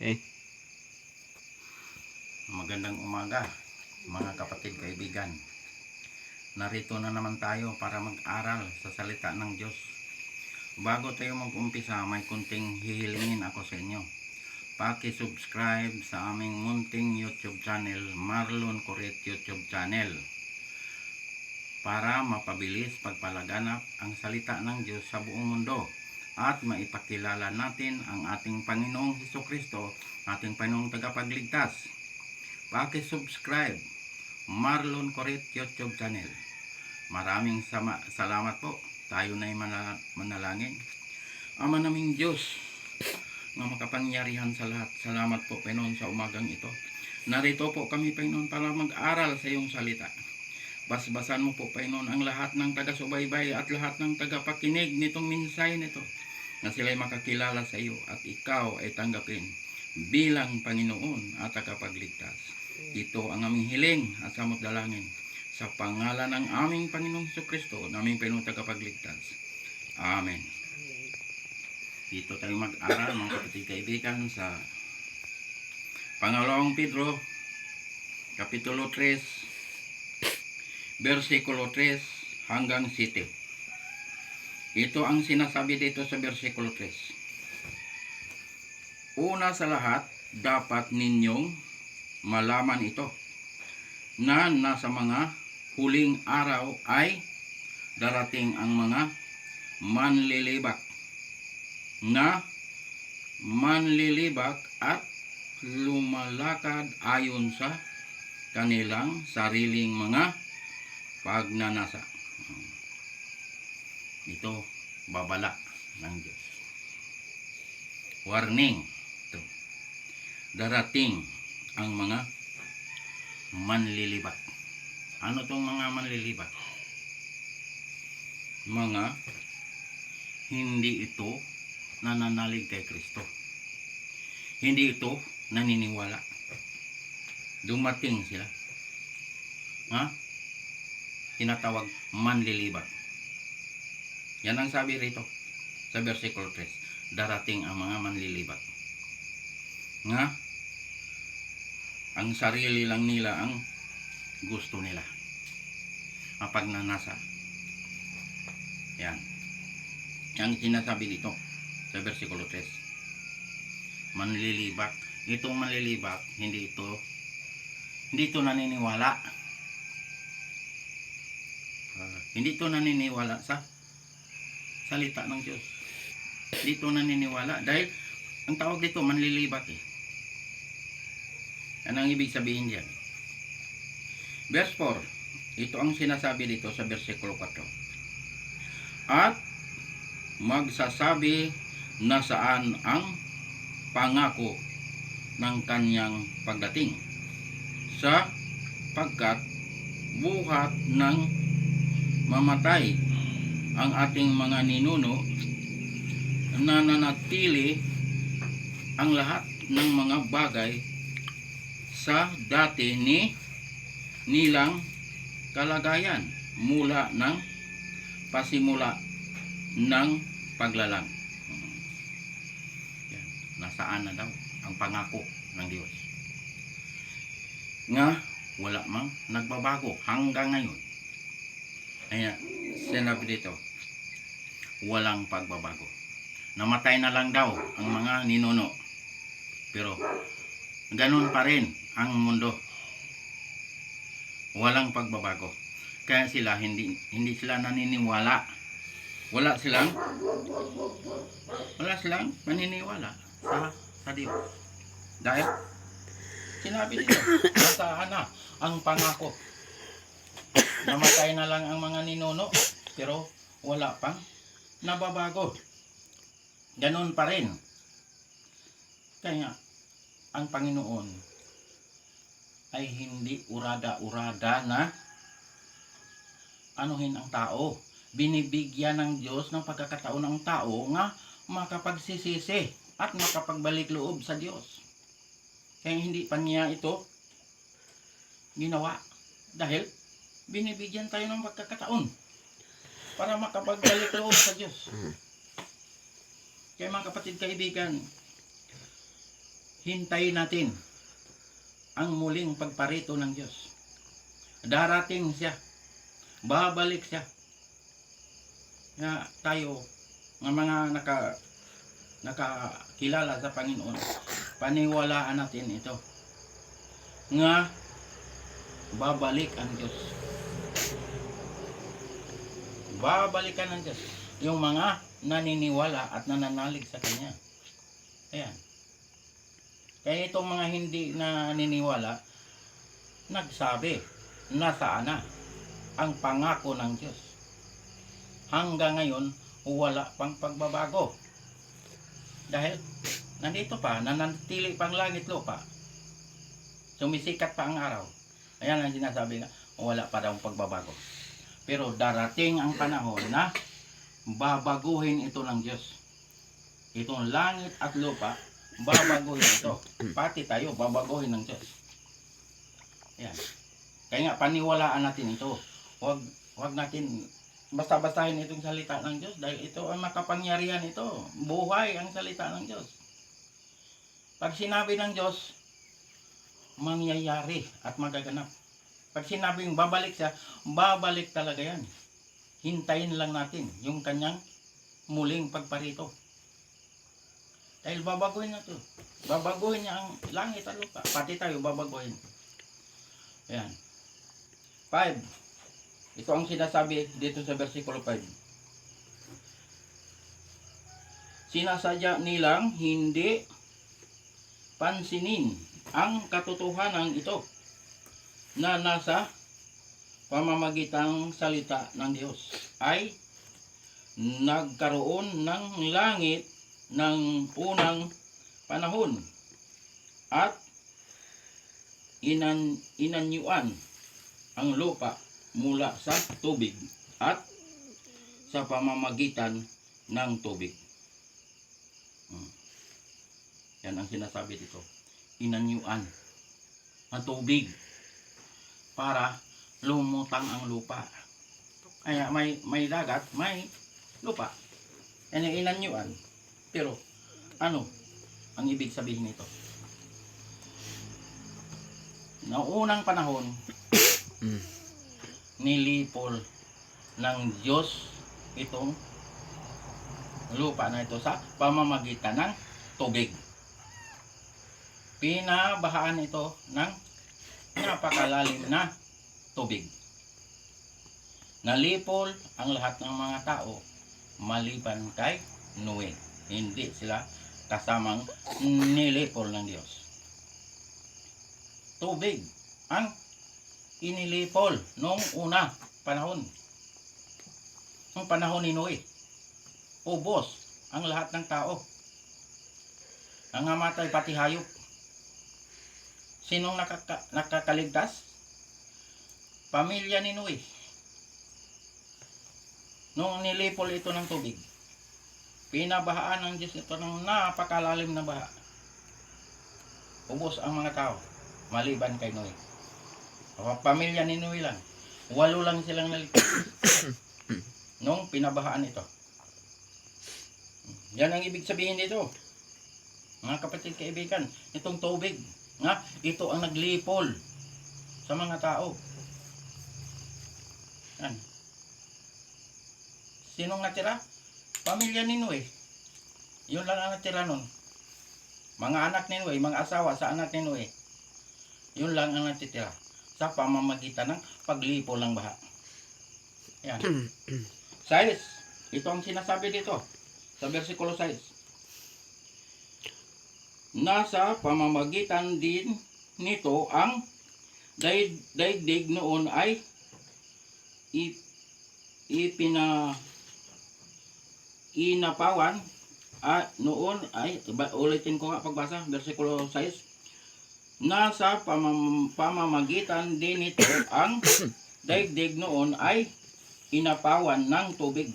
Okay. Magandang umaga mga kapatid, kaibigan. Narito na naman tayo para mag-aral sa salita ng Diyos. Bago tayo mag-umpisa, may kunting hihilingin ako sa inyo. Paki-subscribe sa aming munting YouTube channel, Marlon Coret YouTube channel, para mapabilis pagpalaganap ang salita ng Diyos sa buong mundo at maipakilala natin ang ating Panginoong Hesukristo, ating Panginoong tagapagligtas. Paki-subscribe Marlon Coret YouTube channel. Maraming salamat po. Tayo na'y manalangin. Ama naming Diyos na makapangyarihan sa lahat, salamat po, Panginoon, sa umagang ito. Narito po kami, Panginoon, para mag-aral sa iyong salita. Basbasan mo po, Panginoon, ang lahat ng taga-subaybay at lahat ng taga-pakinig nitong mensahe nito, na sila'y makakilala sa iyo at ikaw ay tanggapin bilang Panginoon at tagapagligtas. Ito ang aming hiling at samot dalangin sa pangalan ng aming Panginoong Hesukristo, naming Panginoong tagapagligtas. Amen. Dito tayo mag-aral, mga kapatid kaibigan, sa Pangalawang Pedro Kapitulo 3 versikulo 3 hanggang 7. Ito ang sinasabi dito sa versikulo 3. Una sa lahat, dapat ninyong malaman ito, na nasa mga huling araw ay darating ang mga manlilibak at lumalakad ayon sa kanilang sariling mga pagnanasa. Ito, babala ng Diyos. Warning. Ito. Darating ang mga manlilibat. Ano tong mga manlilibat? Mga hindi ito nananalig kay Kristo. Hindi ito naniniwala. Dumating sila. Tinatawag manlilibat. Yan ang sabi rito sa versikulo 3. Darating ang mga manlilibat. Ang sarili lang nila ang gusto nila. Ang pagnanasa. Yan. Ang sinasabi dito sa versikulo 3. Manlilibak. Itong manlilibak, hindi ito naniniwala. Hindi ito naniniwala sa salita ng Diyos. Hindi ito naniniwala dahil ang tawag dito manlilibak eh. Ano ang ibig sabihin diyan? Verse 4. Ito ang sinasabi dito sa versikulo 4. At magsasabi na saan ang pangako ng kanyang pagdating, sapagkat buhat ng mamatay ang ating mga ninuno, nananatili ang lahat ng mga bagay sa dati nilang kalagayan mula ng pasimula ng paglalang. Yan. Nasaan na daw ang pangako ng Diyos? Nga wala mang nagbabago hanggang ngayon. Ayan, sinabi dito, walang pagbabago. Namatay na lang daw ang mga ninuno, pero ganun pa rin ang mundo. Walang pagbabago. Kaya sila hindi sila naniniwala. Wala silang maniniwala sa Diyos. Dahil sinabi dito, nasaan na ang pangako? Namatay na lang ang mga ninuno, pero wala pang nababago. Ganun pa rin. Kaya ang Panginoon ay hindi urada-urada na anuhin ang tao. Binibigyan ng Diyos ng pagkakataon ng tao nga makapagsisisi at makapagbalik loob sa Diyos. Kaya hindi pa niya ito ginawa. Dahil binibigyan tayo ng pagkakataon para makapagbalik loob sa Diyos. Kaya mga kapatid kaibigan, hintayin natin ang muling pagparito ng Diyos. Darating siya. Babalik siya. Na tayo, ng mga nakakilala sa Panginoon, paniwalaan natin ito. Nga, babalik ang Diyos. Babalikan ng Diyos. Yung mga naniniwala at nananalig sa Kanya. Ayan. Kaya itong mga hindi naniniwala, nagsabi, nasaan na ang pangako ng Diyos. Hanggang ngayon, wala pang pagbabago. Dahil, nandito pa, nanatili pang langit lupa. Sumisikat pa ang araw. Ayan ang sinasabi nga, wala pa daw pagbabago. Pero darating ang panahon na babaguhin ito ng Diyos. Itong langit at lupa, babaguhin ito. Pati tayo, babaguhin ng Diyos. Ayan. Kaya nga, paniwalaan natin ito. Huwag natin basta-bastahin itong salita ng Diyos dahil ito ang makapangyarihan ito. Buhay ang salita ng Diyos. Pag sinabi ng Diyos, mangyayari at magaganap. Pag sinabing babalik siya, babalik talaga yan. Hintayin lang natin yung kanyang muling pagparito. Dahil babaguhin na ito. Babaguhin niya ang langit at lupa. Pati tayo babaguhin. Ayan. 5. Ito ang sinasabi dito sa versikulo 5. Sinasadya nilang hindi pansinin ang katotohanan ito na nasa pamamagitang salita ng Diyos ay nagkaroon ng langit ng unang panahon at inanyuan ang lupa mula sa tubig at sa pamamagitan ng tubig. Yan ang sinasabi dito. Inanyuan ang tubig para lumutang ang lupa. Kaya may dagat, may lupa. Yan ang inanyuan. Pero ano ang ibig sabihin nito? Noong unang panahon, nilipol ng Diyos itong lupa na ito sa pamamagitan ng tubig. Pinabahaan ito ng napakalalim na tubig. Nalipol ang lahat ng mga tao maliban kay Noe. Hindi sila kasamang nilipol ng Diyos. Tubig ang inilipol noong una panahon. Noong panahon ni Noe. Ubos ang lahat ng tao. Nangamatay pati hayop. Sinong nakakaligtas? Pamilya ni Noe. Noong nilipol ito ng tubig, pinabahaan ng Diyos ito ng napakalalim na baha. Ubos ang mga tao, maliban kay Noe. Pamilya ni Noe lang. 8 lang silang naligtas nung pinabahaan ito. Yan ang ibig sabihin dito. Mga kapatid kaibigan, itong tubig, nga, ito ang naglipol sa mga tao. Yan. Sinong natira? Pamilya ni Noe. Yun lang ang natira nun. Mga anak ni Noe, mga asawa sa anak ni Noe. Yun lang ang natitira sa pamamagitan ng paglipol ng baha. Yan. 6. Ito ang sinasabi dito sa versikulo 6. Nasa pamamagitan din nito ang daigdig noon ay inapawan at noon ay ulitin ko nga pagbasa versikulo 6. Nasa pamamagitan din nito ang daigdig noon ay inapawan ng tubig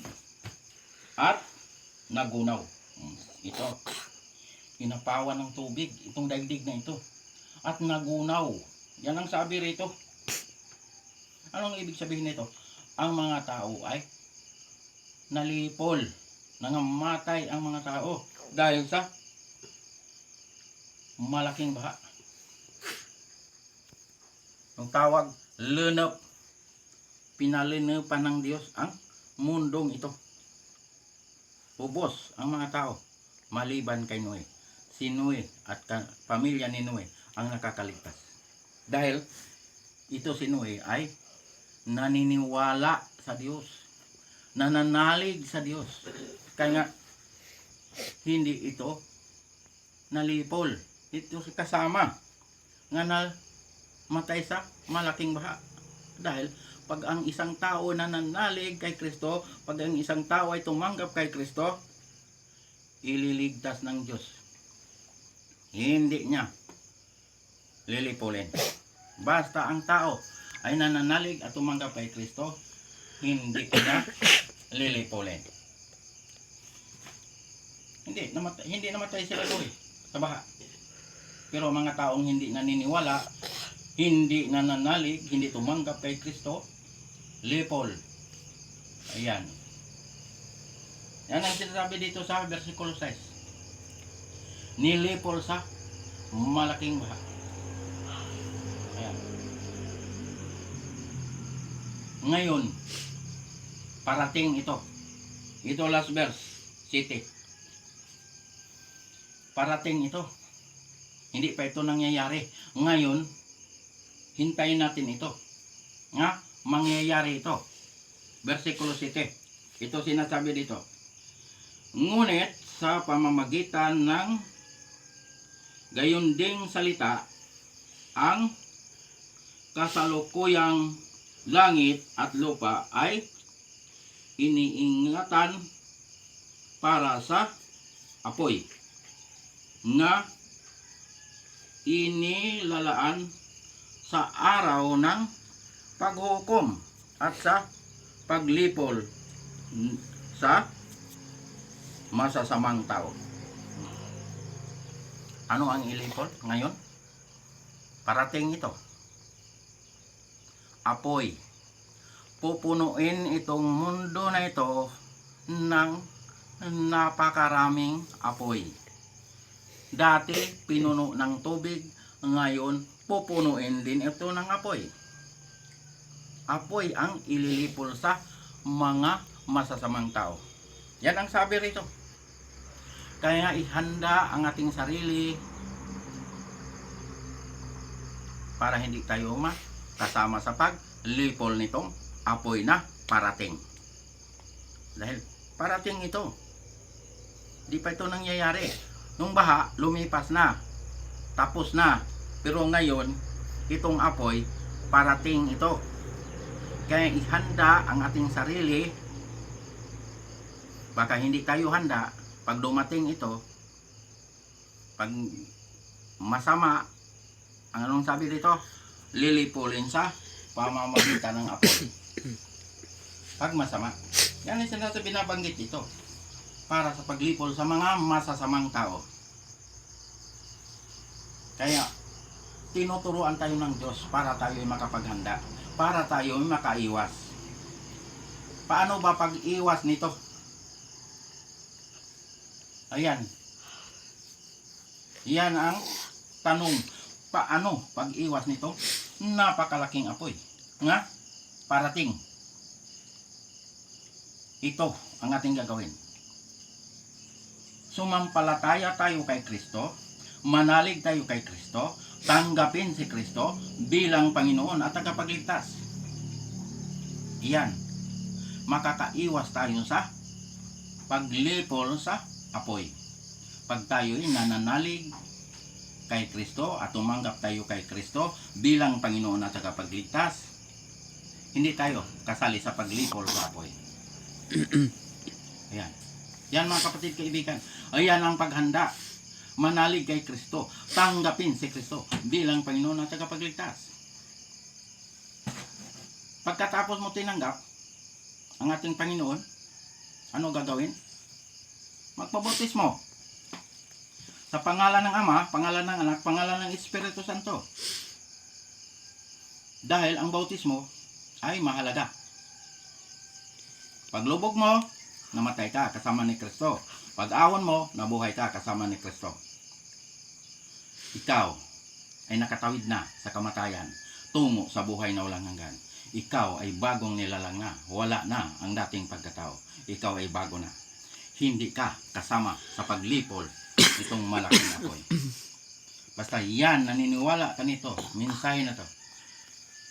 at nagunaw. Ito, inapawan ng tubig itong daigdig na ito at nagunaw. Yan ang sabi rito. Anong ibig sabihin nito? Ang mga tao ay nalipol, nangamatay ang mga tao dahil sa malaking baha. Ang tawag, lenap. Pinalinapan ng Diyos ang mundong ito. Ubos ang mga tao maliban kay Noe. Si Noe at pamilya ni Noe ang nakakaligtas. Dahil ito si Noe ay naniniwala sa Diyos. Nananalig sa Diyos. Kaya nga hindi ito nalipol. Ito kasama nga namatay sa malaking baha. Dahil pag ang isang tao nananalig kay Kristo, pag ang isang tao ay tumanggap kay Kristo, ililigtas ng Diyos. Hindi niya lilipulin. Basta ang tao ay nananalig at tumanggap kay Kristo, hindi niya lilipulin. Hindi namatay sila doon sa baha. Pero mga taong hindi naniniwala, hindi nananalig, hindi tumanggap kay Kristo, lipol. Ayan. Yan ang sinasabi dito sa versikulo 6. Nilipol sa malaking baha. Ayan. Ngayon, parating ito. Ito last verse, city. Parating ito. Hindi pa ito nangyayari. Ngayon, hintayin natin ito. Nga, mangyayari ito. Versikulo 7. Ito sinasabi dito. Ngunit sa pamamagitan ng gayunding salita, ang kasalukuyang langit at lupa ay iniingatan para sa apoy nga inilalaan sa araw ng paghukom at sa paglipol sa masasamang tao. Ano ang ilipol ngayon? Parating ito. Apoy. Pupunuin itong mundo na ito ng napakaraming apoy. Dati pinuno ng tubig, ngayon pupunuin din ito ng apoy. Apoy ang ililipol sa mga masasamang tao. Yan ang sabi rito. Kaya ihanda ang ating sarili para hindi tayo kasama sa paglipol nitong apoy na parating. Dahil parating ito. Di pa ito nangyayari. Nung baha, lumipas na. Tapos na. Pero ngayon, itong apoy, parating ito. Kaya ihanda ang ating sarili. Baka hindi tayo handa pag dumating ito. Pag masama, ang anong sabi dito? Lilipulin sa pamamagitan ng apoy. Pag masama. Yan ang sinasabi, binabanggit ito. Para sa paglipol sa mga masasamang tao. Kaya tinuturuan tayo ng Diyos para tayo ay makapaghanda, para tayo ay makaiwas. Paano ba pag-iwas nito? Ayan. Yan ang tanong. Paano pag-iwas nito? Napakalaking apoy. Nga, parating. Ito ang ating gagawin. Sumampalataya tayo kay Kristo, manalig tayo kay Kristo, tanggapin si Kristo bilang Panginoon at tagapagligtas. Iyan, makakaiwas tayo sa paglipol sa apoy. Pag tayo'y nananalig kay Kristo at tumanggap tayo kay Kristo bilang Panginoon at tagapagligtas, hindi tayo kasali sa paglipol sa apoy. Ayan. Yan mga kapatid, kaibigan. Ayan ang paghanda. Manalig kay Kristo. Tanggapin si Kristo bilang Panginoon at tagapagligtas. Pagkatapos mo tinanggap ang ating Panginoon, ano gagawin? Magpabautismo. Sa pangalan ng Ama, pangalan ng Anak, pangalan ng Espiritu Santo. Dahil ang bautismo ay mahalaga. Paglubog mo, namatay ka kasama ni Kristo. Pag-awon mo, nabuhay ka kasama ni Kristo. Ikaw ay nakatawid na sa kamatayan tungo sa buhay na walang hanggan. Ikaw ay bagong nilalang na. Wala na ang dating pagkatao. Ikaw ay bago na. Hindi ka kasama sa paglipol itong malaking apoy. Basta yan, naniniwala ka nito, mensahe na to.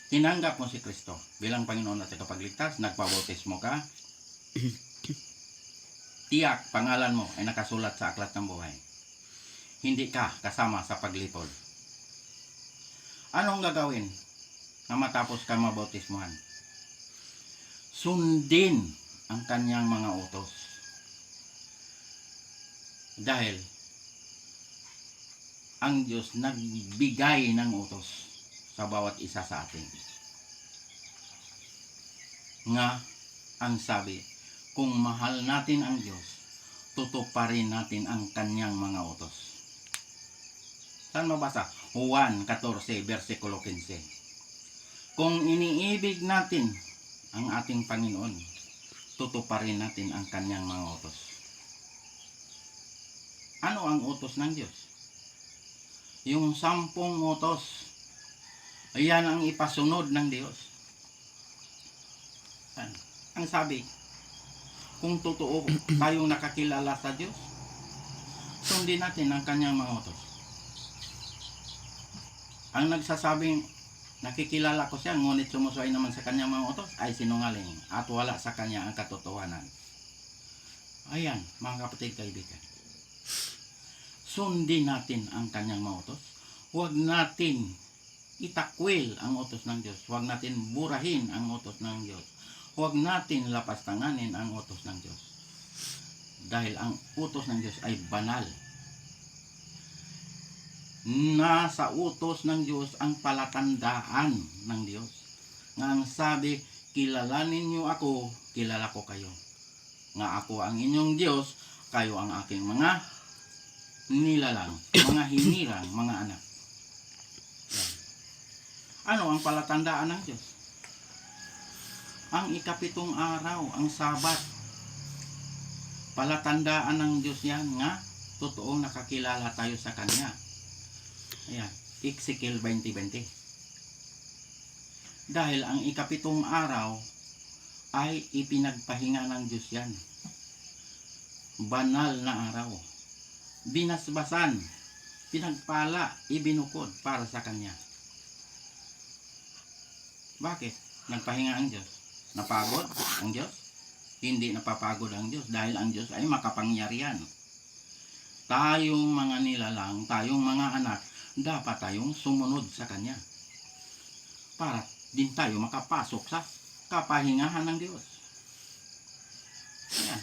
Tinanggap mo si Kristo bilang Panginoon at tagapagligtas, nagpabautismo ka, tiyak pangalan mo ay nakasulat sa aklat ng buhay. Hindi ka kasama sa paglipol. Anong gagawin na matapos ka mabautismuhan? Sundin ang kanyang mga utos. Dahil ang Diyos nagbigay ng utos sa bawat isa sa atin. Nga ang sabi, kung mahal natin ang Diyos, tutuparin natin ang kanyang mga utos. Saan mabasa? Juan 14, versikulo 15. Kung iniibig natin ang ating Panginoon, tutuparin natin ang kanyang mga utos. Ano ang utos ng Diyos? Yung 10 utos. Ayan ang ipasunod ng Diyos. Ang sabi, kung totoo tayong nakakilala sa Diyos, sundin natin ang kanyang mga utos. Ang nagsasabing nakikilala ko siya, ngunit sumusuway naman sa kanyang mga utos, ay sinungaling at wala sa kanya ang katotohanan. Ayan, mga kapatid, kaibigan. Sundin natin ang kanyang mga utos. Huwag natin itakwil ang utos ng Diyos. Huwag natin burahin ang utos ng Diyos. Huwag natin lapastanganin ang utos ng Diyos. Dahil ang utos ng Diyos ay banal. Nasa utos ng Diyos ang palatandaan ng Diyos. Nga ang sabi, kilalanin niyo ako, kilala ko kayo. Nga ako ang inyong Diyos, kayo ang aking mga nilalang, mga hinirang, mga anak. Yan. Ano ang palatandaan ng Diyos? Ang ikapitong araw, ang Sabat. Palatandaan ng Diyos yan nga, totoong nakakilala tayo sa Kanya. Ayan, Ezekiel 20:20. Dahil ang ikapitong araw ay ipinagpahinga ng Diyos yan. Banal na araw. Binasbasan, pinagpala, ibinukod para sa Kanya. Bakit? Nagpahinga ang Diyos. Napagod ang Diyos? Hindi napapagod ang Diyos dahil ang Diyos ay makapangyarihan. Tayong mga nilalang, tayong mga anak, dapat tayong sumunod sa Kanya para din tayo makapasok sa kapahingahan ng Diyos. Ayan.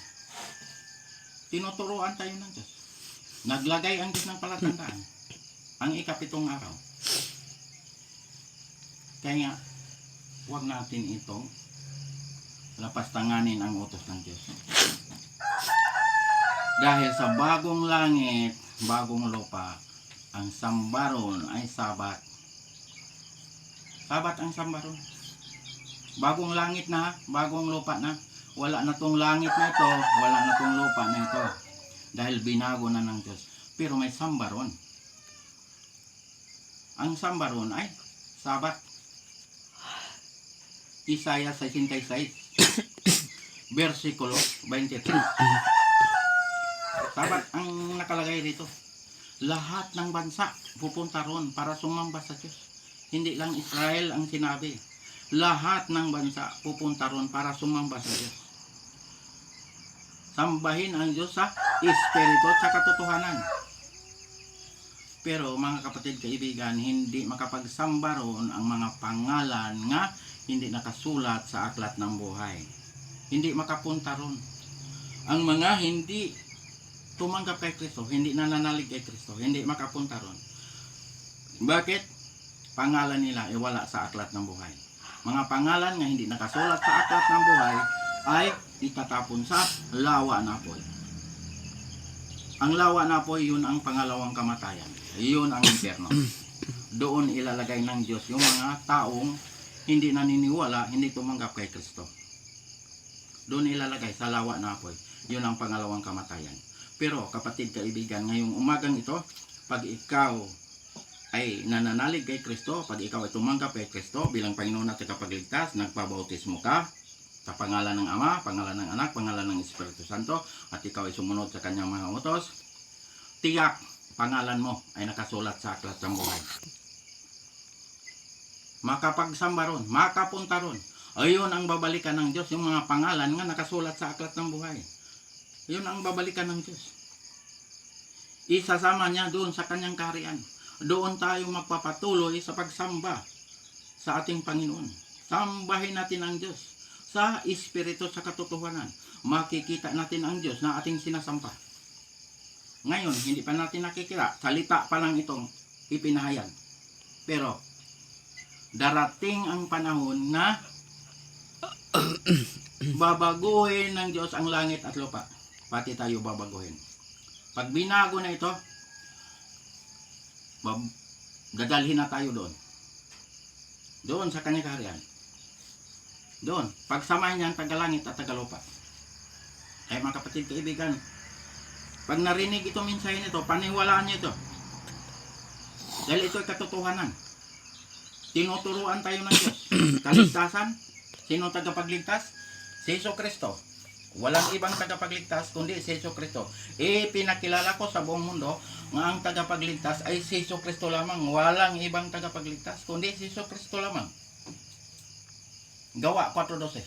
Tinuturuan tayo ng Diyos. Naglagay ang Diyos ng palatandaan ang ikapitong araw. Kaya huwag natin itong lapastanganin ang utos ng Diyos. Dahil sa bagong langit, bagong lupa, ang sambaron ay Sabat. Sabat ang sambaron. Bagong langit na, bagong lupa na. Wala na tong langit na ito, wala na tong lupa na ito. Dahil binago na ng Diyos. Pero may sambaron. Ang sambaron ay Sabat. Isaiah 66, versikulo 23. Sabat ang nakalagay dito. Lahat ng bansa pupunta ron para sumamba sa Diyos. Hindi lang Israel ang sinabi. Lahat ng bansa pupunta ron para sumamba sa Diyos. Sambahin ang Diyos sa espiritu at sa katotohanan. Pero mga kapatid, kaibigan, hindi makapagsamba ron ang mga pangalan nga hindi nakasulat sa aklat ng buhay. Hindi makapunta ron. Ang mga hindi tumanggap kay Kristo, hindi nananalig kay Kristo, hindi makapunta ron. Bakit? Pangalan nila ay wala sa aklat ng buhay. Mga pangalan nga hindi nakasulat sa aklat ng buhay ay itatapon sa lawa na apoy. Ang lawa na apoy, yun ang pangalawang kamatayan. Yun ang impyerno. Doon ilalagay ng Diyos yung mga taong hindi naniniwala, hindi tumanggap kay Kristo. Doon ilalagay sa lawa na apoy. Yun ang pangalawang kamatayan. Pero kapatid, kaibigan, ngayong umagang ito, pag ikaw ay nananalig kay Kristo, pag ikaw ay tumanggap kay Kristo bilang Panginoon at tagapagligtas, nagpabautismo ka sa pangalan ng Ama, pangalan ng Anak, pangalan ng Espiritu Santo, at ikaw ay sumunod sa kanyang mga utos, tiyak pangalan mo ay nakasulat sa aklat ng buhay. Makapagsamba ron, makapunta ron. Ayun ang babalikan ng Diyos, yung mga pangalan nga nakasulat sa aklat ng buhay. Yun ang babalikan ng Diyos. Isasama niya doon sa kanyang kaharian. Doon tayo magpapatuloy sa pagsamba sa ating Panginoon. Sambahin natin ang Diyos sa Espiritu sa katotohanan. Makikita natin ang Diyos na ating sinasamba. Ngayon, hindi pa natin nakikita. Salita pa lang itong ipinahayag. Pero, darating ang panahon na babaguhin ng Diyos ang langit at lupa. Pati tayo babaguhin. Pag binago na ito, dadalhin na tayo doon. Doon sa kanyang kaharian. Doon. Pagsamahin niya ang tagalangit at tagalupa. Kaya mga kapatid, kaibigan, pag narinig itong mensahe nito, paniwalaan niyo ito. Dahil ito ay katotohanan. Tinuturuan tayo ng Diyos. Kaligtasan. Sino tagapagligtas? Si Jesucristo. Walang ibang tagapagligtas kundi si Jesucristo. Pinakilala ko sa buong mundo nga ang tagapagligtas ay si Jesucristo lamang. Walang ibang tagapagligtas kundi si Jesucristo lamang. Gawa 4:12.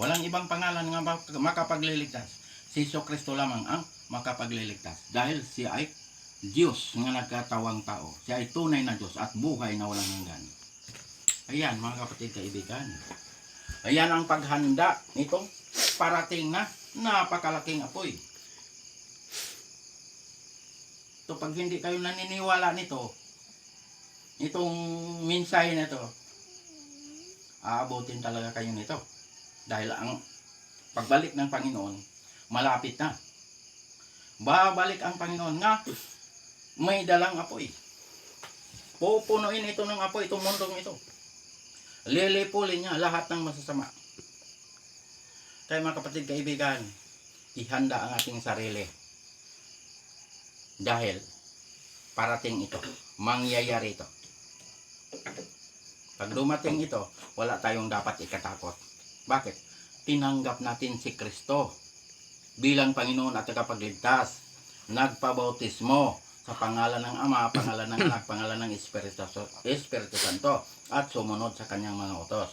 Walang ibang pangalan nga makapagliligtas. Si Jesucristo lamang ang makapagliligtas. Dahil siya ay Diyos nga nagkatawang tao. Siya ay tunay na Diyos at buhay na walang hanggan. Ayan mga kapatid, kaibigan. Ayan ang paghanda nitong parating na napakalaking apoy. Ito, pag hindi kayo naniniwala nito, itong mensahe na ito, aabutin talaga kayo nito. Dahil ang pagbalik ng Panginoon, malapit na. Babalik ang Panginoon nga may dalang apoy. Pupunuin ito ng apoy, itong mundong ito. Lilipulin niya lahat ng masasama. Kaya mga kapatid, kaibigan, ihanda ang ating sarili. Dahil parating ito, mangyayari ito. Pag dumating ito, wala tayong dapat ikatakot. Bakit? Tinanggap natin si Kristo bilang Panginoon at tagapagligtas. Nagpabautismo sa pangalan ng Ama, pangalan ng Anak, pangalan ng Espiritu Santo, at sumunod sa kanyang mga utos.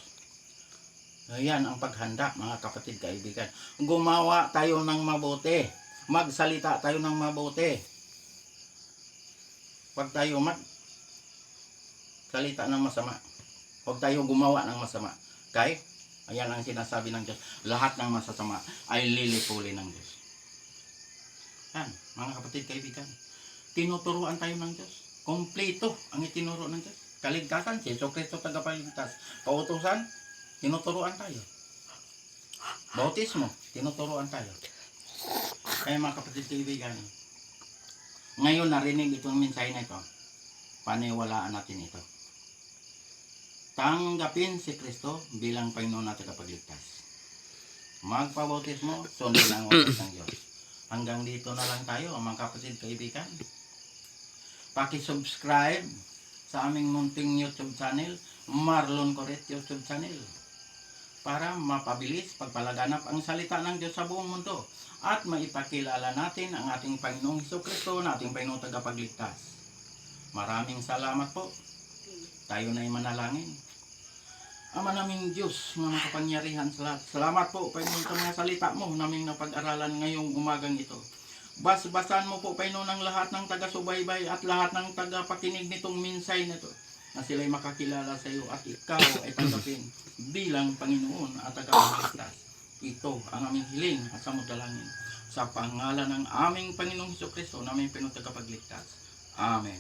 Ayan ang paghanda, mga kapatid, kaibigan. Gumawa tayo ng mabuti. Magsalita tayo ng mabuti. Huwag tayo magsalita ng masama. Huwag tayo gumawa ng masama. Kaya, ayan ang sinasabi ng Diyos. Lahat ng masasama ay lilipulin ng Diyos. Yan, mga kapatid, kaibigan. Tinuturuan tayo ng Diyos. Kompleto ang itinuro ng Diyos. Kaligtasan, si Jesucristo tagapagligtas. Pautusan, tinuturuan tayo. Bautismo, tinuturuan tayo. Kaya mga kapatid, kaibigan, ngayon narinig itong mensahe na ito, paniwalaan natin ito. Tanggapin si Kristo bilang Panginoon at tagapagligtas. Magpabautismo, sundin ang utos ng Diyos. Hanggang dito na lang tayo, mga kapatid, kaibigan. Paki-subscribe sa aming munting YouTube channel, Marlon Coret YouTube channel, para mapabilis pagpalaganap ang salita ng Diyos sa buong mundo at maipakilala natin ang ating Panginoong Jesucristo na ating Panginoong tagapagligtas. Maraming salamat po. Tayo na ay manalangin. Ama naming Diyos, mga makapangyarihan sa lahat. Salamat po, Panginoon, sa mga salita mo naming napag-aralan ngayong umagang ito. Basbasan mo po, Panginoon, ng lahat ng taga-subaybay at lahat ng taga-pakinig nitong minsay na ito, na sila'y makakilala sa iyo at ikaw ay tanggapin bilang Panginoon at tagapagligtas. Ito ang aming hiling at samudalangin sa pangalan ng aming Panginoong Jesucristo na aming pinagtagapagligtas. Amen.